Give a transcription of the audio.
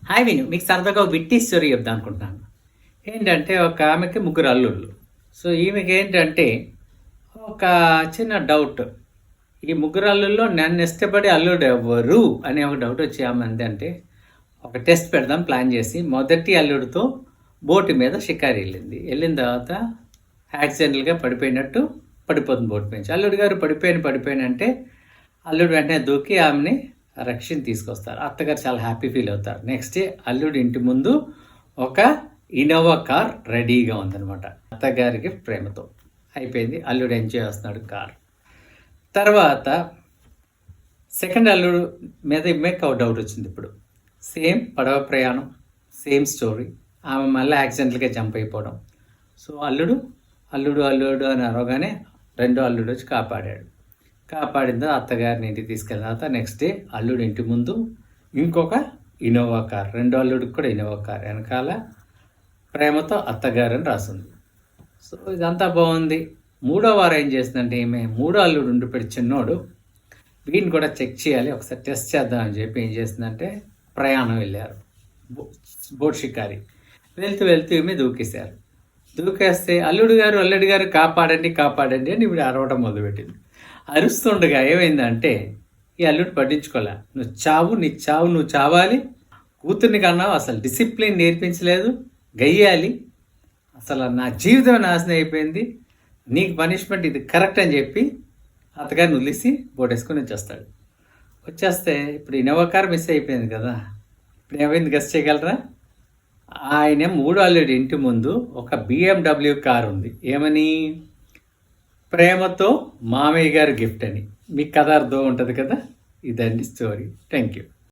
Hi విను, మీకు సరదాగా ఒక విట్టి స్టోరీ చెప్దాం అనుకుంటున్నాను. ఏంటంటే ఒక ఆమెకి ముగ్గురు అల్లుళ్ళు. సో ఈమెకి ఏంటంటే ఒక చిన్న డౌట్. ఈ ముగ్గురు అల్లుల్లో నన్ను ఇష్టపడే అల్లుడు ఎవ్వరు అనే ఒక డౌట్ వచ్చి ఆమె అంటే ఒక టెస్ట్ పెడదాం ప్లాన్ చేసి మొదటి అల్లుడితో బోటు మీద షికారు వెళ్ళిన తర్వాత యాక్సిడెంటల్గా పడిపోయినట్టు పడిపోతుంది బోటు మీద. అల్లుడు గారు పడిపోయినంటే అల్లుడు వెంటనే దూకి ఆమెని రక్షణ తీసుకొస్తారు. అత్తగారు చాలా హ్యాపీ ఫీల్ అవుతారు. నెక్స్ట్ డే అల్లుడి ఇంటి ముందు ఒక ఇన్నోవా కార్ రెడీగా ఉందనమాట. అత్తగారికి ప్రేమతో అయిపోయింది. అల్లుడు ఎంజాయ్ చేస్తున్నాడు కార్. తర్వాత సెకండ్ అల్లుడు మీద ఇమ్మేకి ఒక డౌట్ వచ్చింది. ఇప్పుడు సేమ్ పడవ ప్రయాణం, సేమ్ స్టోరీ. ఆమె మళ్ళీ యాక్సిడెంటల్గా జంప్ అయిపోవడం. సో అల్లుడు అని అరవగానే రెండో అల్లుడు వచ్చి కాపాడిన అత్తగారిని ఇంటికి తీసుకెళ్ళిన తర్వాత నెక్స్ట్ డే అల్లుడు ఇంటి ముందు ఇంకొక ఇన్నోవా కార్, రెండో అల్లుడికి కూడా ఇన్నోవా కార్, వెనకాల ప్రేమతో అత్తగారు అని రాసింది. సో ఇదంతా బాగుంది. మూడో వారం ఏం చేసిందంటే ఈమె మూడో అల్లుడు ఉండిపోయి చిన్నోడు, వీడిని కూడా చెక్ చేయాలి, ఒకసారి టెస్ట్ చేద్దామని చెప్పి ఏం చేసిందంటే ప్రయాణం వెళ్ళారు. బోట్ షికారి వెళ్తూ ఈమె దూకేస్తే అల్లుడు గారు కాపాడండి అని ఇప్పుడు అరవడం మొదలుపెట్టింది. అరుస్తుండగా ఏమైందంటే ఈ అల్లుడు పట్టించుకోలే. నువ్వు చావాలి, కూతుర్ని కన్నావు, అసలు డిసిప్లిన్ నేర్పించలేదు, గయ్యాలి, అసలు నా జీవితం నాశనం అయిపోయింది, నీకు పనిష్మెంట్ ఇది కరెక్ట్ అని చెప్పి అత్తగారిని వదిలేసి బోటేసుకొని వచ్చేస్తే ఇప్పుడు ఇన్నోవా కార్ మిస్ అయిపోయింది కదా. ఇప్పుడు ఏమైంది గెస్ట్ చేయగలరా? ఆయన మూడో అల్లుడి ఇంటి ముందు ఒక BMW కార్ ఉంది. ఏమని? ప్రేమతో మామయ్య గారు గిఫ్ట్ అని. మీకు కథ అర్థం ఉంటుంది కదా. ఇదండి స్టోరీ. Thank you.